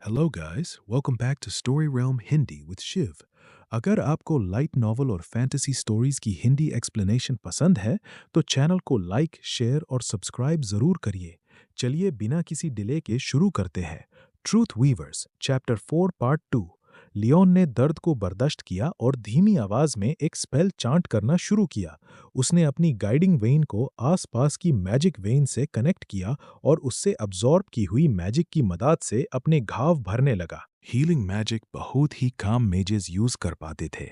Hello guys, welcome back to story realm Hindi with Shiv. अगर आपको light novel और fantasy stories की हिंदी एक्सप्लेनेशन पसंद है तो चैनल को लाइक, शेयर और सब्सक्राइब जरूर करिए। चलिए बिना किसी डिले के शुरू करते हैं। Truth weavers chapter 4 part 2। Leon ने दर्द को बर्दाश्त किया और धीमी आवाज में एक स्पेल चांट करना शुरू किया। उसने अपनी गाइडिंग वेन को आसपास की मैजिक वेन से कनेक्ट किया और उससे अब्जॉर्ब की हुई मैजिक की मदद से अपने घाव भरने लगा। हीलिंग मैजिक बहुत ही कम मेजेस यूज कर पाते थे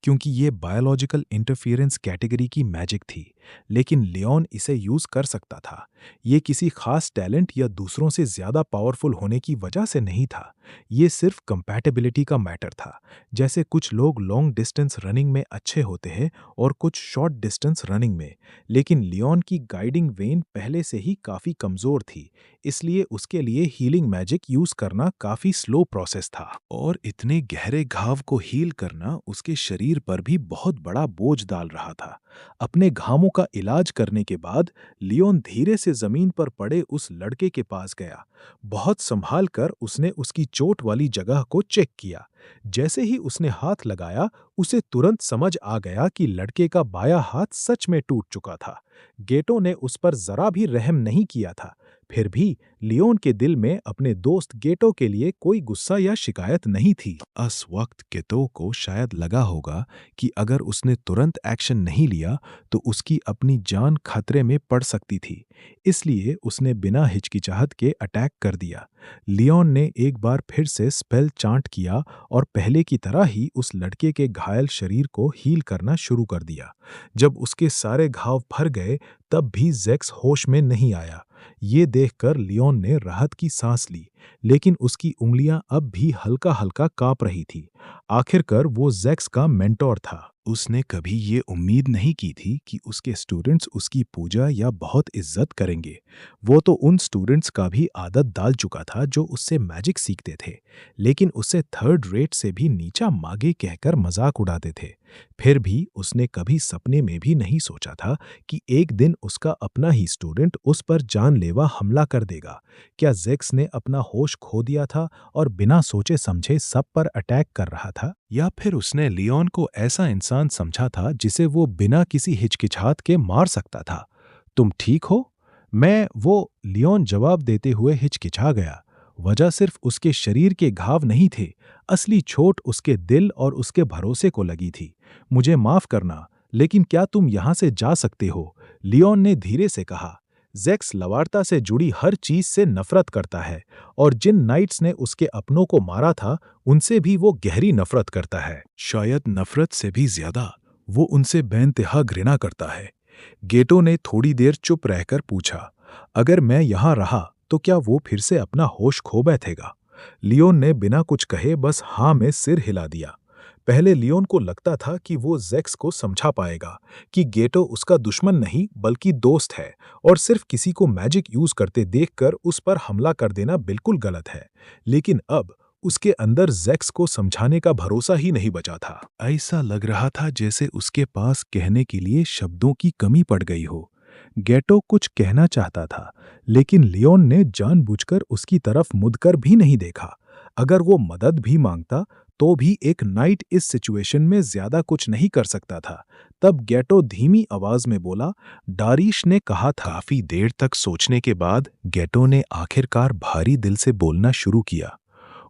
क्योंकि ये बायोलॉजिकल इंटरफेरेंस कैटेगरी की मैजिक थी, लेकिन लियोन इसे यूज कर सकता था। ये किसी खास टैलेंट या दूसरों से ज्यादा पावरफुल होने की वजह से नहीं था। ये सिर्फ कंपैटिबिलिटी का मैटर था। जैसे कुछ लोग लॉन्ग डिस्टेंस रनिंग में अच्छे होते हैं और कुछ शॉर्ट डिस्टेंस रनिंग में, लेकिन लियोन की गाइडिंग वेन पहले से ही काफी कमजोर थी, इसलिए उसके लिए हीलिंग मैजिक यूज करना काफी स्लो प्रोसेस था। और इतने गहरे घाव को हील करना उसके शरीर पर भी बहुत बड़ा बोझ डाल रहा था। अपने घावों का इलाज करने के बाद लियोन धीरे से जमीन पर पड़े उस लड़के के पास गया। बहुत संभाल कर उसने उसकी चोट वाली जगह को चेक किया। जैसे ही उसने हाथ लगाया, उसे तुरंत समझ आ गया कि लड़के का बायां हाथ सच में टूट चुका था। गेटो ने उस पर जरा भी रहम नहीं किया था। फिर भी लियोन के दिल में अपने दोस्त गेटो के लिए कोई गुस्सा या शिकायत नहीं थी। उस वक्त गेटो को शायद लगा होगा कि अगर उसने तुरंत एक्शन नहीं लिया तो उसकी अपनी जान खतरे में पड़ सकती थी। इसलिए उसने बिना हिचकिचाहट के अटैक कर दिया। लियोन ने एक बार फिर से स्पेल चांट किया और पहले की तरह ही उस लड़के के घायल शरीर को हील करना शुरू कर दिया। जब उसके सारे घाव भर गए तब भी जेक्स होश में नहीं आया। ये देखकर लियोन ने राहत की सांस ली, लेकिन उसकी उंगलियां अब भी हल्का हल्का कांप रही थी। आखिरकार वो जेक्स का मेंटोर था। उसने कभी ये उम्मीद नहीं की थी कि उसके स्टूडेंट्स उसकी पूजा या बहुत इज्जत करेंगे। वो तो उन स्टूडेंट्स का भी आदत डाल चुका था जो उससे मैजिक सीखते थे, लेकिन उसे थर्ड रेट से भी नीचा मागे कहकर मजाक उड़ाते थे। फिर भी उसने कभी सपने में भी नहीं सोचा था कि एक दिन उसका अपना ही स्टूडेंट उस पर जानलेवा हमला कर देगा। क्या जेक्स ने अपना होश खो दिया था और बिना सोचे समझे सब पर अटैक कर रहा था, या फिर उसने लियोन को ऐसा इंसान समझा था जिसे वो बिना किसी हिचकिचाहट के मार सकता था? तुम ठीक हो? लियोन जवाब देते हुए हिचकिचा गया। वजह सिर्फ उसके शरीर के घाव नहीं थे, असली चोट उसके दिल और उसके भरोसे को लगी थी। मुझे माफ करना, लेकिन क्या तुम यहां से जा सकते हो? लियोन ने धीरे से कहा। जेक्स लवार्ता से जुड़ी हर चीज से नफरत करता है और जिन नाइट्स ने उसके अपनों को मारा था उनसे भी वो गहरी नफरत करता है। शायद नफरत से भी ज्यादा वो उनसे बेइंतहा घृणा करता है। गेटो ने थोड़ी देर चुप रहकर पूछा, अगर मैं यहां रहा तो क्या वो फिर से अपना होश खो बैठेगा? लियोन ने बिना कुछ कहे बस हाँ में सिर हिला दिया। पहले लियोन को लगता था कि वो जेक्स को समझा पाएगा कि गेटो उसका दुश्मन नहीं बल्कि दोस्त है और सिर्फ किसी को मैजिक यूज करते देखकर उस पर हमला कर देना बिल्कुल गलत है। लेकिन अब उसके अंदर जेक्स को समझाने का भरोसा ही नहीं बचा था। ऐसा लग रहा था जैसे उसके पास कहने के लिए शब्दों की कमी पड़ गई हो। गेटो कुछ कहना चाहता था, लेकिन लियोन ने जानबूझकर उसकी तरफ मुड़कर भी नहीं देखा। अगर वो मदद भी मांगता तो भी एक नाइट इस सिचुएशन में ज्यादा कुछ नहीं कर सकता था। तब गेटो धीमी आवाज में बोला, डारिश ने कहा था। काफी देर तक सोचने के बाद गेटो ने आखिरकार भारी दिल से बोलना शुरू किया।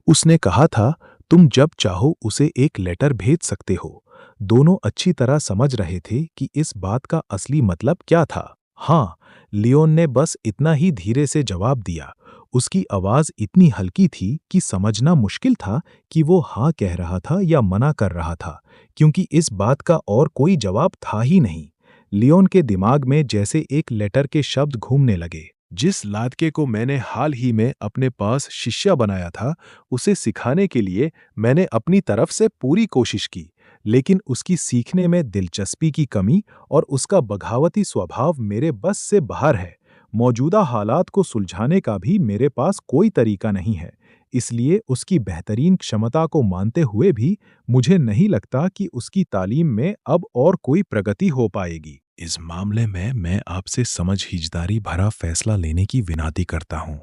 उसने कहा था, तुम जब चाहो उसे एक लेटर भेज सकते हो। दोनों अच्छी तरह समझ रहे थे कि इस बात का असली मतलब क्या था। हाँ, लियोन ने बस इतना ही धीरे से जवाब दिया। उसकी आवाज इतनी हल्की थी कि समझना मुश्किल था कि वो हाँ कह रहा था या मना कर रहा था, क्योंकि इस बात का और कोई जवाब था ही नहीं। लियोन के दिमाग में जैसे एक लेटर के शब्द घूमने लगे। जिस लादके को मैंने हाल ही में अपने पास शिष्य बनाया था, उसे सिखाने के लिए मैंने अपनी तरफ से पूरी कोशिश की, लेकिन उसकी सीखने में दिलचस्पी की कमी और उसका बगावती स्वभाव मेरे बस से बाहर है। मौजूदा हालात को सुलझाने का भी मेरे पास कोई तरीका नहीं है। इसलिए उसकी बेहतरीन क्षमता को मानते हुए भी मुझे नहीं लगता कि उसकी तालीम में अब और कोई प्रगति हो पाएगी। इस मामले में मैं आपसे समझ हिजदारी भरा फैसला लेने की विनती करता हूँ,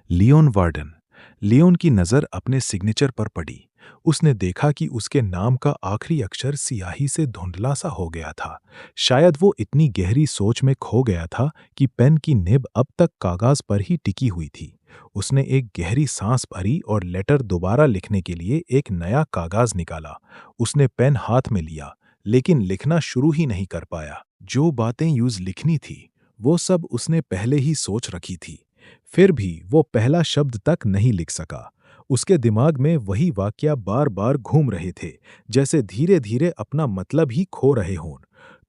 लियोन वार्डन। लियोन की नज़र अपने सिग्नेचर पर पड़ी। उसने देखा कि उसके नाम का आखिरी अक्षर स्याही से धुंधला सा हो गया था। शायद वो इतनी गहरी सोच में खो गया था कि पेन की निब अब तक कागज पर ही टिकी हुई थी। उसने एक गहरी सांस भरी और लेटर दोबारा लिखने के लिए एक नया कागज निकाला। उसने पेन हाथ में लिया, लेकिन लिखना शुरू ही नहीं कर पाया। जो बातें यूज लिखनी थी, वो सब उसने पहले ही सोच रखी थी। फिर भी वो पहला शब्द तक नहीं लिख सका। उसके दिमाग में वही वाक्या बार बार घूम रहे थे, जैसे धीरे धीरे अपना मतलब ही खो रहे हों।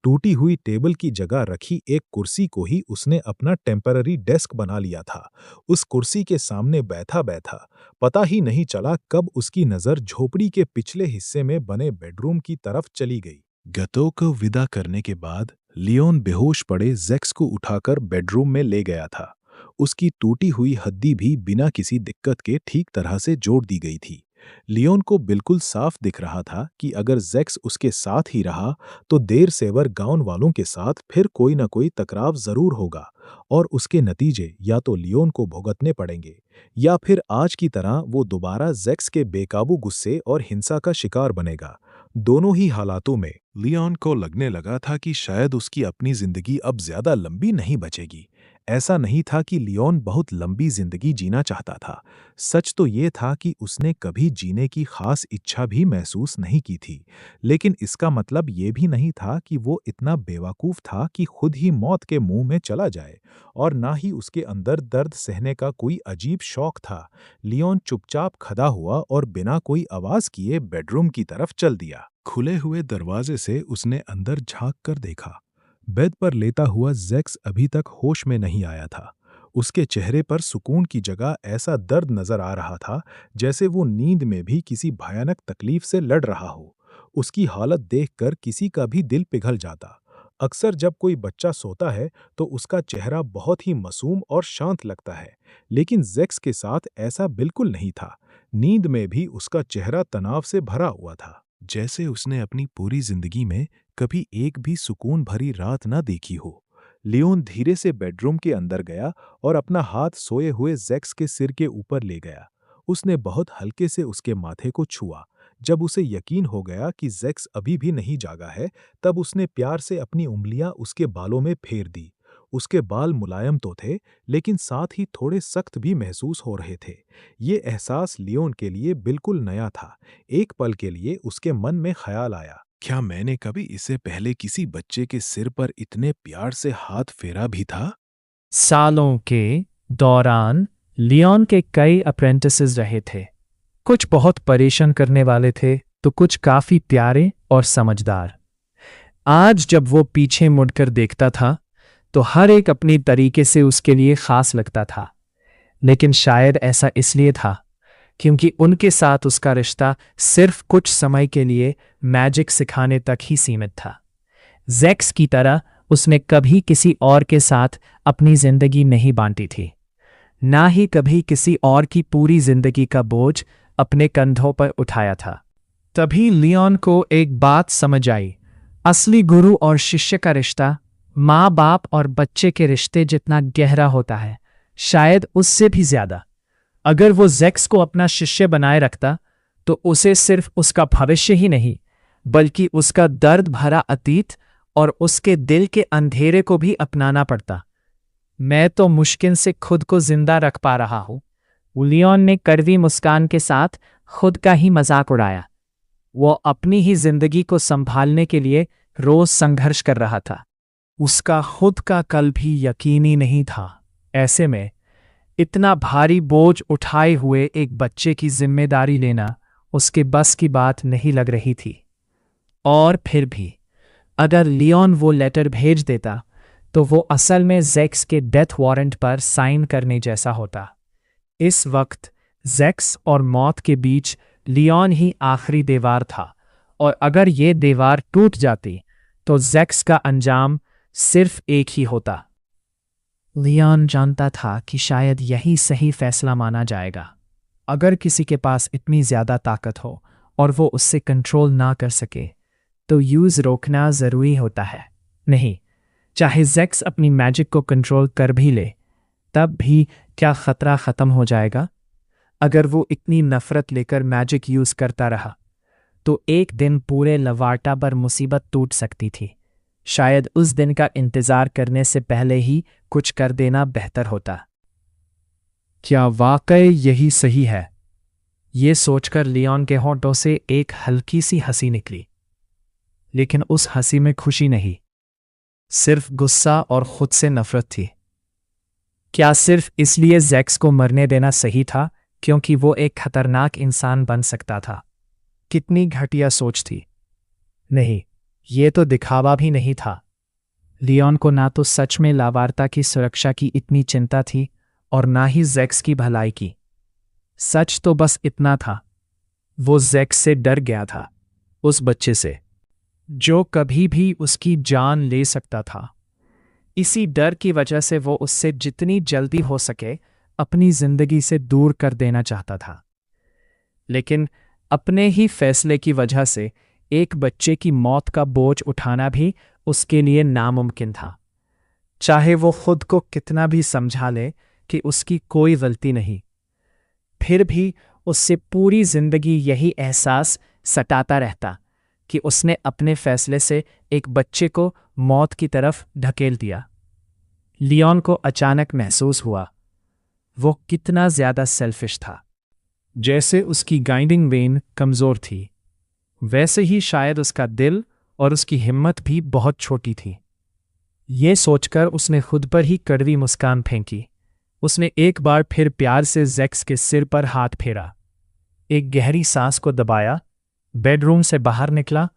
टूटी हुई टेबल की जगह रखी एक कुर्सी को ही उसने अपना टेम्पररी डेस्क बना लिया था। उस कुर्सी के सामने बैठा बैठा पता ही नहीं चला कब उसकी नज़र झोपड़ी के पिछले हिस्से में बने बेडरूम की तरफ चली गई। गतो को विदा करने के बाद लियोन बेहोश पड़े जैक्स को उठाकर बेडरूम में ले गया था। उसकी टूटी हुई हड्डी भी बिना किसी दिक्कत के ठीक तरह से जोड़ दी गई थी। लियोन को बिल्कुल साफ दिख रहा था कि अगर जैक्स उसके साथ ही रहा तो देर सेवर गांव वालों के साथ फिर कोई न कोई टकराव जरूर होगा, और उसके नतीजे या तो लियोन को भुगतने पड़ेंगे या फिर आज की तरह वो दोबारा जैक्स के बेकाबू गुस्से और हिंसा का शिकार बनेगा। दोनों ही हालातों में लियोन को लगने लगा था कि शायद उसकी अपनी जिंदगी अब ज्यादा लंबी नहीं बचेगी। ऐसा नहीं था कि लियोन बहुत लंबी जिंदगी जीना चाहता था। सच तो ये था कि उसने कभी जीने की खास इच्छा भी महसूस नहीं की थी। लेकिन इसका मतलब ये भी नहीं था कि वो इतना बेवकूफ था कि खुद ही मौत के मुंह में चला जाए, और ना ही उसके अंदर दर्द सहने का कोई अजीब शौक था। लियोन चुपचाप खड़ा हुआ और बिना कोई आवाज किए बेडरूम की तरफ चल दिया। खुले हुए दरवाजे से उसने अंदर झांक कर देखा। बेड पर लेटा हुआ जैक्स अभी तक होश में नहीं आया था। उसके चेहरे पर सुकून की जगह ऐसा दर्द नजर आ रहा था जैसे वो नींद में भी किसी भयानक तकलीफ से लड़ रहा हो। उसकी हालत देखकर किसी का भी दिल पिघल जाता। अक्सर जब कोई बच्चा सोता है तो उसका चेहरा बहुत ही मासूम और शांत लगता है, लेकिन जैक्स के साथ ऐसा बिल्कुल नहीं था। नींद में भी उसका चेहरा तनाव से भरा हुआ था, जैसे उसने अपनी पूरी जिंदगी में कभी एक भी सुकून भरी रात न देखी हो। लियोन धीरे से बेडरूम के अंदर गया और अपना हाथ सोए हुए जैक्स के सिर के ऊपर ले गया। उसने बहुत हल्के से उसके माथे को छुआ। जब उसे यकीन हो गया कि जैक्स अभी भी नहीं जागा है, तब उसने प्यार से अपनी उंगलियां उसके बालों में फेर दी। उसके बाल मुलायम तो थे, लेकिन साथ ही थोड़े सख्त भी महसूस हो रहे थे। ये एहसास लियोन के लिए बिल्कुल नया था। एक पल के लिए उसके मन में ख्याल आया, क्या मैंने कभी इससे पहले किसी बच्चे के सिर पर इतने प्यार से हाथ फेरा भी था? सालों के दौरान लियोन के कई अप्रेंटिसेस रहे थे। कुछ बहुत परेशान करने वाले थे तो कुछ काफी प्यारे और समझदार। आज जब वो पीछे मुड़कर देखता था तो हर एक अपनी तरीके से उसके लिए खास लगता था, लेकिन शायद ऐसा इसलिए था क्योंकि उनके साथ उसका रिश्ता सिर्फ कुछ समय के लिए मैजिक सिखाने तक ही सीमित था। जैक्स की तरह उसने कभी किसी और के साथ अपनी जिंदगी नहीं बांटी थी, ना ही कभी किसी और की पूरी जिंदगी का बोझ अपने कंधों पर उठाया था। तभी लियोन को एक बात समझ आई, असली गुरु और शिष्य का रिश्ता माँ बाप और बच्चे के रिश्ते जितना गहरा होता है, शायद उससे भी ज्यादा। अगर वो जैक्स को अपना शिष्य बनाए रखता तो उसे सिर्फ उसका भविष्य ही नहीं, बल्कि उसका दर्द भरा अतीत और उसके दिल के अंधेरे को भी अपनाना पड़ता। मैं तो मुश्किल से खुद को जिंदा रख पा रहा हूं। लियोन ने कड़वी मुस्कान के साथ खुद का ही मजाक उड़ाया। वो अपनी ही जिंदगी को संभालने के लिए रोज संघर्ष कर रहा था। उसका खुद का कल भी यकीनी नहीं था। ऐसे में इतना भारी बोझ उठाए हुए एक बच्चे की जिम्मेदारी लेना उसके बस की बात नहीं लग रही थी। और फिर भी अगर लियोन वो लेटर भेज देता तो वो असल में जैक्स के डेथ वारंट पर साइन करने जैसा होता। इस वक्त जैक्स और मौत के बीच लियोन ही आखिरी दीवार था, और अगर ये दीवार टूट जाती तो जैक्स का अंजाम सिर्फ एक ही होता। लियोन जानता था कि शायद यही सही फैसला माना जाएगा। अगर किसी के पास इतनी ज्यादा ताकत हो और वो उससे कंट्रोल ना कर सके तो यूज रोकना जरूरी होता है। नहीं, चाहे जैक्स अपनी मैजिक को कंट्रोल कर भी ले, तब भी क्या खतरा खत्म हो जाएगा? अगर वो इतनी नफरत लेकर मैजिक यूज करता रहा तो एक दिन पूरे लवाटा पर मुसीबत टूट सकती थी। शायद उस दिन का इंतजार करने से पहले ही कुछ कर देना बेहतर होता। क्या वाकई यही सही है? ये सोचकर लियोन के होंठों से एक हल्की सी हंसी निकली, लेकिन उस हंसी में खुशी नहीं, सिर्फ गुस्सा और खुद से नफरत थी। क्या सिर्फ इसलिए जैक्स को मरने देना सही था क्योंकि वो एक खतरनाक इंसान बन सकता था? कितनी घटिया सोच थी। नहीं, ये तो दिखावा भी नहीं था। लियोन को ना तो सच में लावारता की सुरक्षा की इतनी चिंता थी और ना ही जैक्स की भलाई की। सच तो बस इतना था, वो जैक्स से डर गया था, उस बच्चे से जो कभी भी उसकी जान ले सकता था। इसी डर की वजह से वो उससे जितनी जल्दी हो सके अपनी जिंदगी से दूर कर देना चाहता था। लेकिन अपने ही फैसले की वजह से एक बच्चे की मौत का बोझ उठाना भी उसके लिए नामुमकिन था, चाहे वो खुद को कितना भी समझा ले कि उसकी कोई गलती नहीं। फिर भी उससे पूरी जिंदगी यही एहसास सताता रहता कि उसने अपने फैसले से एक बच्चे को मौत की तरफ ढकेल दिया। लियोन को अचानक महसूस हुआ वो कितना ज्यादा सेल्फिश था। जैसे उसकी गाइडिंग वेन कमजोर थी, वैसे ही शायद उसका दिल और उसकी हिम्मत भी बहुत छोटी थी। ये सोचकर उसने खुद पर ही कड़वी मुस्कान फेंकी। उसने एक बार फिर प्यार से जैक्स के सिर पर हाथ फेरा, एक गहरी सांस को दबाया, बेडरूम से बाहर निकला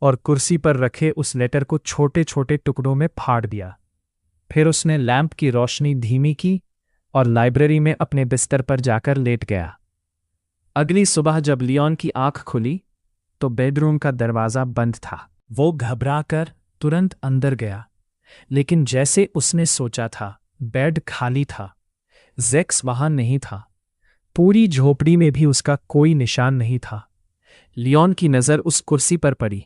और कुर्सी पर रखे उस लेटर को छोटे छोटे टुकड़ों में फाड़ दिया। फिर उसने लैंप की रोशनी धीमी की और लाइब्रेरी में अपने बिस्तर पर जाकर लेट गया। अगली सुबह जब लियोन की आंख खुली तो बेडरूम का दरवाज़ा बंद था। वो घबराकर तुरंत अंदर गया, लेकिन जैसे उसने सोचा था, बेड खाली था। जैक्स वहां नहीं था। पूरी झोपड़ी में भी उसका कोई निशान नहीं था। लियोन की नज़र उस कुर्सी पर पड़ी।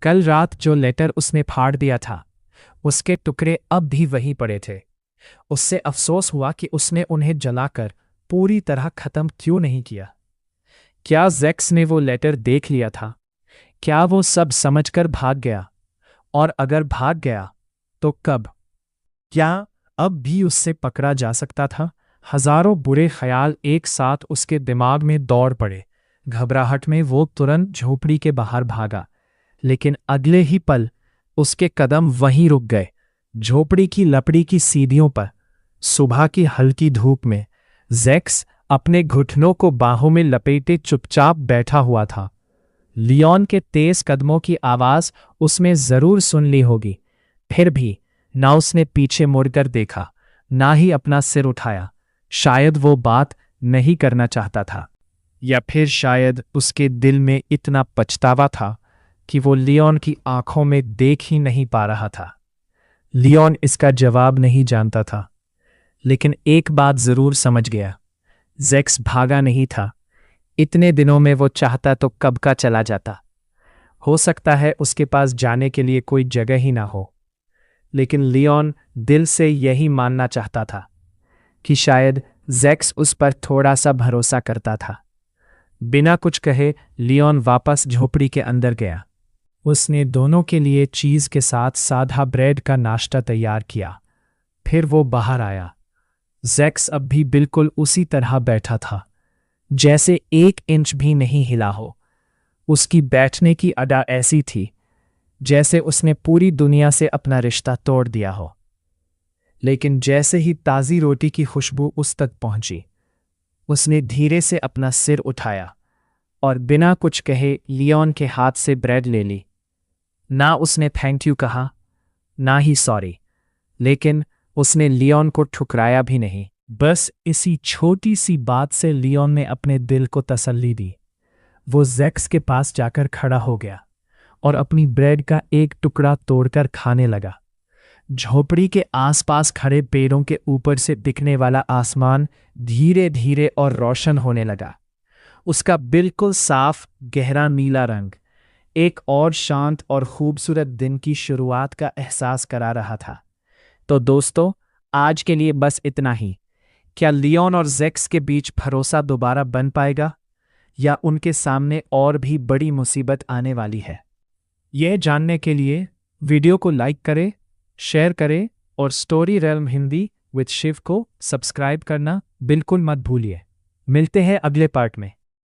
कल रात जो लेटर उसने फाड़ दिया था, उसके टुकड़े अब भी वहीं पड़े थे। उससे अफसोस हुआ कि उसने उन्हें जलाकर पूरी तरह खत्म क्यों नहीं किया। क्या जैक्स ने वो लेटर देख लिया था? क्या वो सब समझकर भाग गया? और अगर भाग गया तो कब? क्या अब भी उससे पकड़ा जा सकता था? हजारों बुरे ख्याल एक साथ उसके दिमाग में दौड़ पड़े। घबराहट में वो तुरंत झोपड़ी के बाहर भागा, लेकिन अगले ही पल उसके कदम वहीं रुक गए। झोपड़ी की लकड़ी की सीढ़ियों पर सुबह की हल्की धूप में जैक्स अपने घुटनों को बाहों में लपेटे चुपचाप बैठा हुआ था। लियोन के तेज कदमों की आवाज उसमें जरूर सुन ली होगी, फिर भी ना उसने पीछे मुड़कर देखा, ना ही अपना सिर उठाया। शायद वो बात नहीं करना चाहता था, या फिर शायद उसके दिल में इतना पछतावा था कि वो लियोन की आंखों में देख ही नहीं पा रहा था। लियोन इसका जवाब नहीं जानता था, लेकिन एक बात जरूर समझ गया, जैक्स भागा नहीं था। इतने दिनों में वो चाहता तो कब का चला जाता। हो सकता है उसके पास जाने के लिए कोई जगह ही ना हो, लेकिन लियोन दिल से यही मानना चाहता था कि शायद जैक्स उस पर थोड़ा सा भरोसा करता था। बिना कुछ कहे लियोन वापस झोपड़ी के अंदर गया। उसने दोनों के लिए चीज़ के साथ सादा ब्रेड का नाश्ता तैयार किया। फिर वो बाहर आया। जैक्स अब भी बिल्कुल उसी तरह बैठा था, जैसे 1 इंच भी नहीं हिला हो। उसकी बैठने की अदा ऐसी थी जैसे उसने पूरी दुनिया से अपना रिश्ता तोड़ दिया हो। लेकिन जैसे ही ताज़ी रोटी की खुशबू उस तक पहुंची, उसने धीरे से अपना सिर उठाया और बिना कुछ कहे लियोन के हाथ से ब्रेड ले ली। ना उसने थैंक यू कहा, ना ही सॉरी, लेकिन उसने लियोन को ठुकराया भी नहीं। बस इसी छोटी सी बात से लियोन ने अपने दिल को तसल्ली दी। वो जैक्स के पास जाकर खड़ा हो गया और अपनी ब्रेड का एक टुकड़ा तोड़कर खाने लगा। झोपड़ी के आसपास खड़े पेड़ों के ऊपर से दिखने वाला आसमान धीरे धीरे और रोशन होने लगा। उसका बिल्कुल साफ गहरा नीला रंग एक और शांत और खूबसूरत दिन की शुरुआत का एहसास करा रहा था। तो दोस्तों, आज के लिए बस इतना ही। क्या लियोन और जेक्स के बीच भरोसा दोबारा बन पाएगा या उनके सामने और भी बड़ी मुसीबत आने वाली है? यह जानने के लिए वीडियो को लाइक करें, शेयर करें और story realm Hindi with Shiv को सब्सक्राइब करना बिल्कुल मत भूलिए। मिलते हैं अगले पार्ट में।